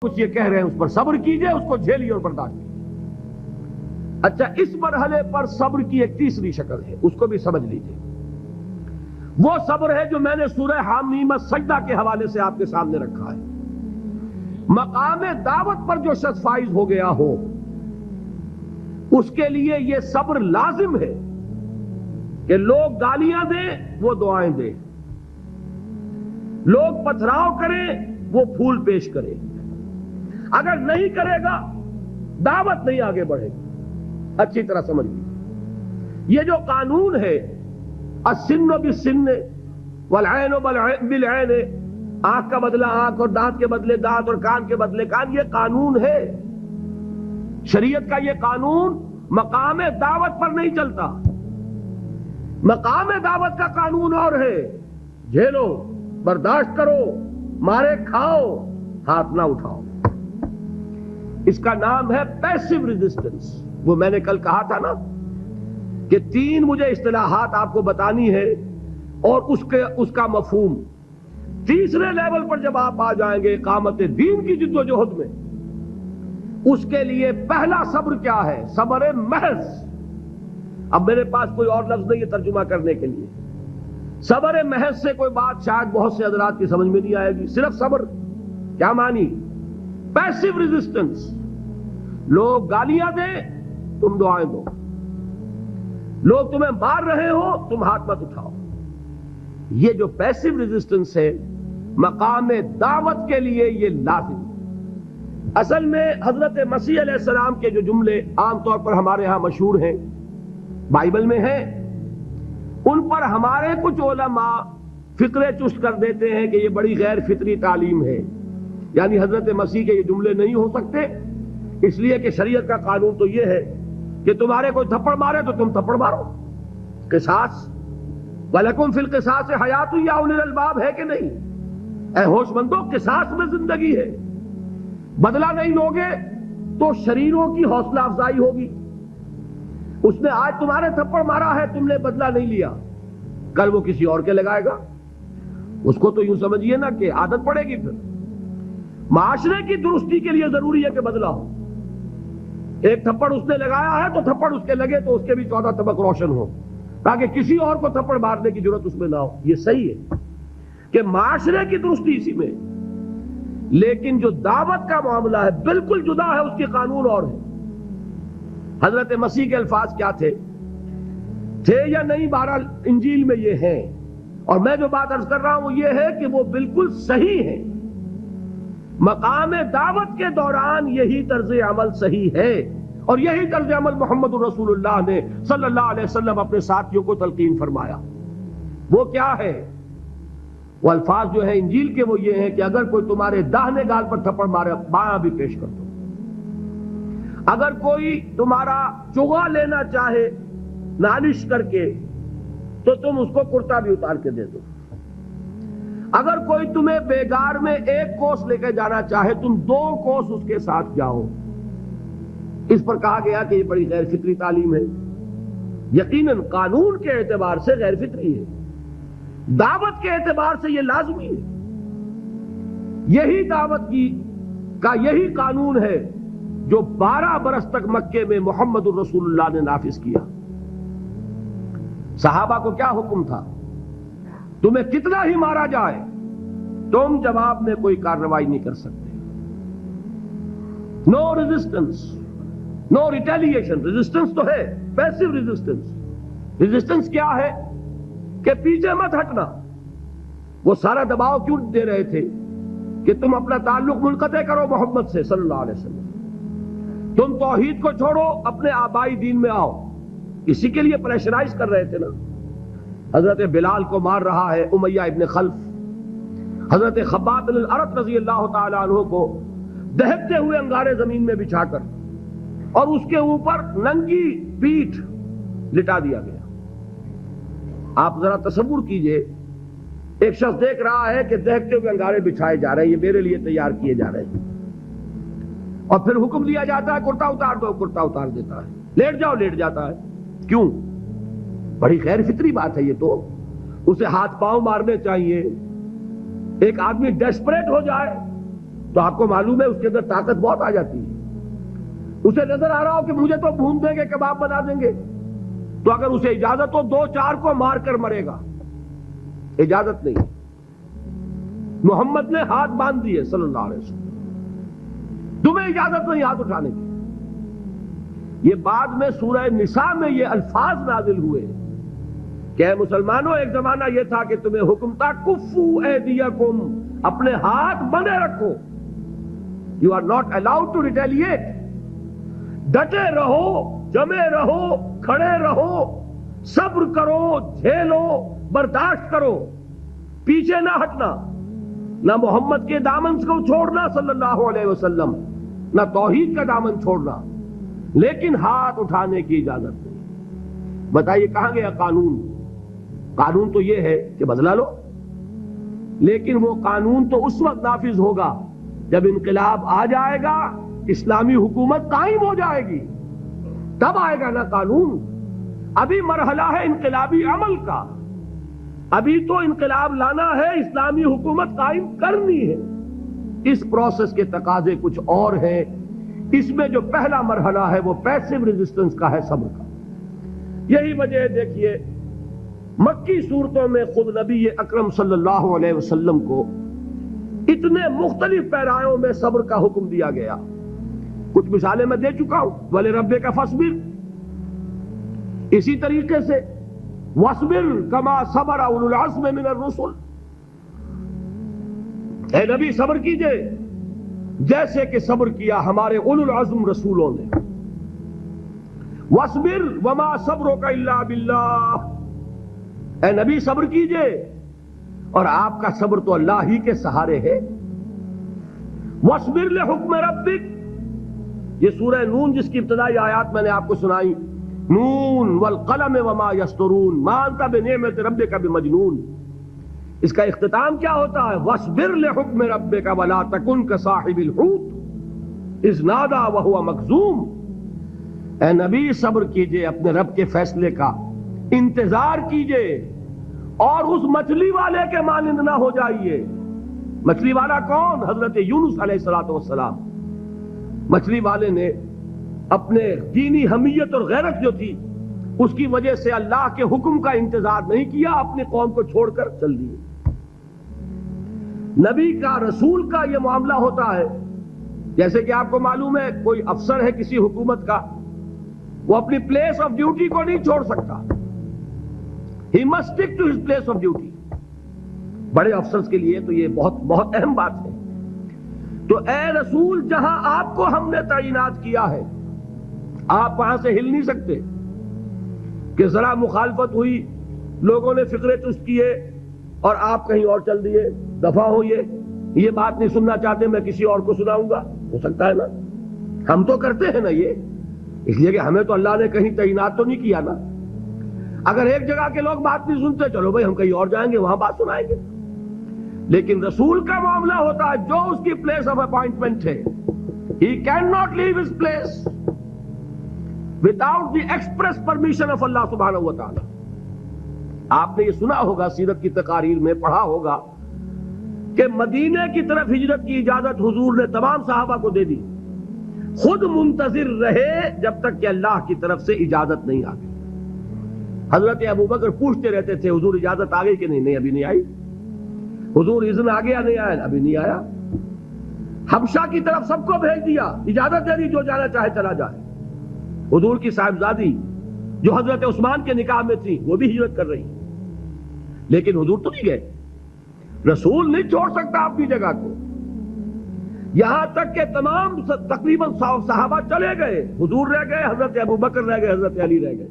کچھ یہ کہہ رہے ہیں اس پر صبر کیجئے، اس کو جھیلیے اور برداشت کیجئے۔ اچھا، اس مرحلے پر صبر کی ایک تیسری شکل ہے، اس کو بھی سمجھ لیجئے۔ وہ صبر ہے جو میں نے سورہ حامیم السجدہ کے حوالے سے آپ کے سامنے رکھا ہے۔ مقام دعوت پر جو شخص فائز ہو گیا ہو اس کے لیے یہ صبر لازم ہے کہ لوگ گالیاں دیں وہ دعائیں دیں، لوگ پتھراؤ کریں وہ پھول پیش کرے، اگر نہیں کرے گا دعوت نہیں آگے بڑھے گی۔ اچھی طرح سمجھ لیجیے، یہ جو قانون ہے السن بالسن والعین بالعین، آنکھ کا بدلہ آنکھ اور دانت کے بدلے دانت اور کان کے بدلے کان، یہ قانون ہے شریعت کا۔ یہ قانون مقام دعوت پر نہیں چلتا۔ مقام دعوت کا قانون اور ہے، جھیلو، برداشت کرو، مارے کھاؤ، ہاتھ نہ اٹھاؤ۔ اس کا نام ہے پیسو ریزسٹنس۔ وہ میں نے کل کہا تھا نا کہ تین مجھے اصطلاحات آپ کو بتانی ہے اور اس کا مفہوم۔ تیسرے لیول پر جب آپ آ جائیں گے اقامت دین کی جد و جہد میں، اس کے لیے پہلا صبر کیا ہے؟ صبر محض۔ اب میرے پاس کوئی اور لفظ نہیں ہے ترجمہ کرنے کے لیے۔ صبر محض سے کوئی بات شاید بہت سے حضرات کی سمجھ میں نہیں آئے گی۔ صرف صبر کیا مانی؟ Passive resistance. لوگ گالیاں دیں تم دعائیں دو، لوگ تمہیں مار رہے ہو تم ہاتھ مت اٹھاؤ۔ یہ جو پیسو ریزسٹنس ہے مقام دعوت کے لیے یہ لازم۔ اصل میں حضرت مسیح علیہ السلام کے جو جملے عام طور پر ہمارے ہاں مشہور ہیں، بائبل میں ہیں، ان پر ہمارے کچھ علماء فقرے چست کر دیتے ہیں کہ یہ بڑی غیر فطری تعلیم ہے، یعنی حضرت مسیح کے یہ جملے نہیں ہو سکتے، اس لیے کہ شریعت کا قانون تو یہ ہے کہ تمہارے کوئی تھپڑ مارے تو تم تھپڑ مارو۔ قصاص، وَلَكُمْ فِي الْقِصَاصِ حَيَاةٌ يَا أُولِي الْأَلْبَابِ، ہے کہ نہیں؟ اے ہوش مندو، قصاص میں زندگی ہے۔ بدلہ نہیں لوگے تو شریروں کی حوصلہ افزائی ہوگی۔ اس نے آج تمہارے تھپڑ مارا ہے، تم نے بدلہ نہیں لیا، کل وہ کسی اور کے لگائے گا۔ اس کو تو یوں سمجھیے نا کہ عادت پڑے گی۔ پھر معاشرے کی درستی کے لیے ضروری ہے کہ بدلہ ہو۔ ایک تھپڑ اس نے لگایا ہے تو تھپڑ اس کے لگے تو اس کے بھی 14 طبق روشن ہو، تاکہ کسی اور کو تھپڑ مارنے کی ضرورت اس میں نہ ہو۔ یہ صحیح ہے کہ معاشرے کی درستی اسی میں، لیکن جو دعوت کا معاملہ ہے بالکل جدا ہے، اس کے قانون اور ہے۔ حضرت مسیح کے الفاظ کیا تھے یا نہیں؟ بہرحال انجیل میں یہ ہیں، اور میں جو بات عرض کر رہا ہوں یہ ہے کہ وہ بالکل صحیح ہے۔ مقام دعوت کے دوران یہی طرز عمل صحیح ہے، اور یہی طرز عمل محمد رسول اللہ نے صلی اللہ علیہ وسلم اپنے ساتھیوں کو تلقین فرمایا۔ وہ کیا ہے؟ وہ الفاظ جو ہیں انجیل کے وہ یہ ہیں کہ اگر کوئی تمہارے داہنے گال پر تھپڑ مارے بایاں بھی پیش کر دو۔ اگر کوئی تمہارا چغا لینا چاہے نالش کر کے تو تم اس کو کرتا بھی اتار کے دے دو۔ اگر کوئی تمہیں بیگار میں 1 کوس لے کے جانا چاہے تم 2 کوس اس کے ساتھ جاؤ۔ اس پر کہا گیا کہ یہ بڑی غیر فطری تعلیم ہے۔ یقیناً قانون کے اعتبار سے غیر فطری ہے، دعوت کے اعتبار سے یہ لازمی ہے۔ یہی دعوت کا یہی قانون ہے جو 12 برس تک مکے میں محمد الرسول اللہ نے نافذ کیا۔ صحابہ کو کیا حکم تھا؟ تمہیں کتنا ہی مارا جائے تم جواب میں کوئی کارروائی نہیں کر سکتے۔ نو ریزسٹنس، نو ریٹیلیشن۔ ریزسٹنس تو ہے، پیسو ریزسٹنس۔ ریزسٹنس کیا ہے؟ کہ پیچھے مت ہٹنا۔ وہ سارا دباؤ کیوں دے رہے تھے کہ تم اپنا تعلق منقطع کرو محمد سے صلی اللہ علیہ وسلم، تم توحید کو چھوڑو، اپنے آبائی دین میں آؤ۔ اسی کے لیے پریشرائز کر رہے تھے نا۔ حضرت بلال کو مار رہا ہے امیہ ابن خلف، حضرت خباب بن الارت رضی اللہ تعالی عنہ کو دہکتے ہوئے انگارے زمین میں بچھا کر اور اس کے اوپر ننگی پیٹھ لٹا دیا گیا۔ آپ ذرا تصور کیجئے، ایک شخص دیکھ رہا ہے کہ دہکتے ہوئے انگارے بچھائے جا رہے ہیں، یہ میرے لیے تیار کیے جا رہے ہیں، اور پھر حکم دیا جاتا ہے کرتا اتار دو، کرتا اتار دیتا ہے، لیٹ جاؤ، لیٹ جاتا ہے۔ کیوں؟ بڑی غیر فطری بات ہے یہ تو۔ اسے ہاتھ پاؤں مارنے چاہیے۔ ایک آدمی ڈیسپریٹ ہو جائے تو آپ کو معلوم ہے اس کے اندر طاقت بہت آ جاتی ہے. اسے نظر آ رہا ہو کہ مجھے تو بھون دیں گے, کباب بنا دیں گے, تو اگر اسے اجازت ہو 2-4 کو مار کر مرے گا. اجازت نہیں. محمد نے ہاتھ باندھ دیے صلی اللہ علیہ وسلم, تمہیں اجازت نہیں ہاتھ اٹھانے کی. یہ بعد میں سورہ نساء میں یہ الفاظ نازل ہوئے کہ اے مسلمانوں, ایک زمانہ یہ تھا کہ تمہیں حکم تھا کفو ایدیکم, اپنے ہاتھ بندے رکھو. You are not allowed to retaliate. ڈٹے رہو, جمے رہو, کھڑے رہو, صبر کرو, جھیلو, برداشت کرو, پیچھے نہ ہٹنا. نہ محمد کے دامن کو چھوڑنا صلی اللہ علیہ وسلم, نہ توحید کا دامن چھوڑنا, لیکن ہاتھ اٹھانے کی اجازت نہیں. بتائیے کہاں گیا قانون؟ قانون تو یہ ہے کہ بدلا لو, لیکن وہ قانون تو اس وقت نافذ ہوگا جب انقلاب آ جائے گا, اسلامی حکومت قائم ہو جائے گی, تب آئے گا نا قانون. ابھی مرحلہ ہے انقلابی عمل کا, ابھی تو انقلاب لانا ہے, اسلامی حکومت قائم کرنی ہے. اس پروسیس کے تقاضے کچھ اور ہیں. اس میں جو پہلا مرحلہ ہے وہ پیسو ریزسٹنس کا ہے, صبر کا. یہی وجہ ہے, دیکھیے مکی صورتوں میں خود نبی اکرم صلی اللہ علیہ وسلم کو اتنے مختلف پیرایوں میں صبر کا حکم دیا گیا. کچھ مثالیں میں دے چکا ہوں. وَلِرَبِّكَ فَاصْبِرْ, اسی طریقے سے وَاصْبِرْ كَمَا صَبَرَ أُولُو الْعَزْمِ مِنَ الرُّسُلِ, اے نبی صبر کیجئے جیسے کہ صبر کیا ہمارے اولو العزم رسولوں نے. وَاصْبِرْ وَمَا صَبْرُكَ إِلَّا بِاللَّهِ, اے نبی صبر کیجئے, اور آپ کا صبر تو اللہ ہی کے سہارے ہے. وَاصْبِرْ لِحُكْمِ رَبِّكَ, یہ سورہ نون جس کی ابتدائی آیات میں نے آپ کو سنائی, نون والقلم وما یسطرون ما انت بنعمت ربک بمجنون, اس کا اختتام کیا ہوتا ہے؟ وَاصْبِرْ لِحُكْمِ رَبِّكَ وَلَا تَكُنْ كَصَاحِبِ الْحُوتِ إِذْ نَادَىٰ وَهُوَ مَكْظُومٌ, اے نبی صبر کیجئے اپنے رب کے فیصلے کا, انتظار کیجئے, اور اس مچھلی والے کے مانند نہ ہو جائیے. مچھلی والا کون؟ حضرت یونس علیہ السلام. مچھلی والے نے اپنے دینی حمیت اور غیرت جو تھی اس کی وجہ سے اللہ کے حکم کا انتظار نہیں کیا, اپنی قوم کو چھوڑ کر چل دیے. نبی کا, رسول کا یہ معاملہ ہوتا ہے, جیسے کہ آپ کو معلوم ہے کوئی افسر ہے کسی حکومت کا, وہ اپنی پلیس آف ڈیوٹی کو نہیں چھوڑ سکتا. He must stick to his place of duty. بڑے افسرز کے لیے تو یہ بہت بہت اہم بات ہے. تو اے رسول, جہاں آپ کو ہم نے تعینات کیا ہے آپ وہاں سے ہل نہیں سکتے. کہ ذرا مخالفت ہوئی, لوگوں نے فقرے چست کیے اور آپ کہیں اور چل دیے, دفع ہوئے, یہ بات نہیں سننا چاہتے, میں کسی اور کو سناؤں گا. ہو سکتا ہے نا, ہم تو کرتے ہیں نا یہ, اس لیے کہ ہمیں تو اللہ نے کہیں تعینات تو نہیں کیا نا. اگر ایک جگہ کے لوگ بات نہیں سنتے, چلو بھائی ہم کہیں اور جائیں گے, وہاں بات سنائیں گے. لیکن رسول کا معاملہ ہوتا ہے جو اس کی پلیس آف اپوائنٹمنٹ ہے, he cannot leave his place without the express permission of Allah subhanahu wa ta'ala. آپ نے یہ سنا ہوگا, سیرت کی تقاریر میں پڑھا ہوگا کہ مدینے کی طرف ہجرت کی اجازت حضور نے تمام صحابہ کو دے دی, خود منتظر رہے جب تک کہ اللہ کی طرف سے اجازت نہیں آ گئی. حضرت ابوبکر پوچھتے رہتے تھے, حضور اجازت آ گئی کہ نہیں؟ نہیں ابھی نہیں آئی. حضور اذن آ گیا؟ نہیں آیا, ابھی نہیں آیا. حبشہ کی طرف سب کو بھیج دیا, اجازت دے دی جو جانا چاہے چلا جائے. حضور کی صاحبزادی جو حضرت عثمان کے نکاح میں تھی وہ بھی ہجرت کر رہی, لیکن حضور تو نہیں گئے. رسول نہیں چھوڑ سکتا اپنی جگہ کو. یہاں تک کہ تمام تقریباً صحابہ چلے گئے, حضور رہ گئے, حضرت ابوبکر رہ گئے, حضرت علی رہ گئے.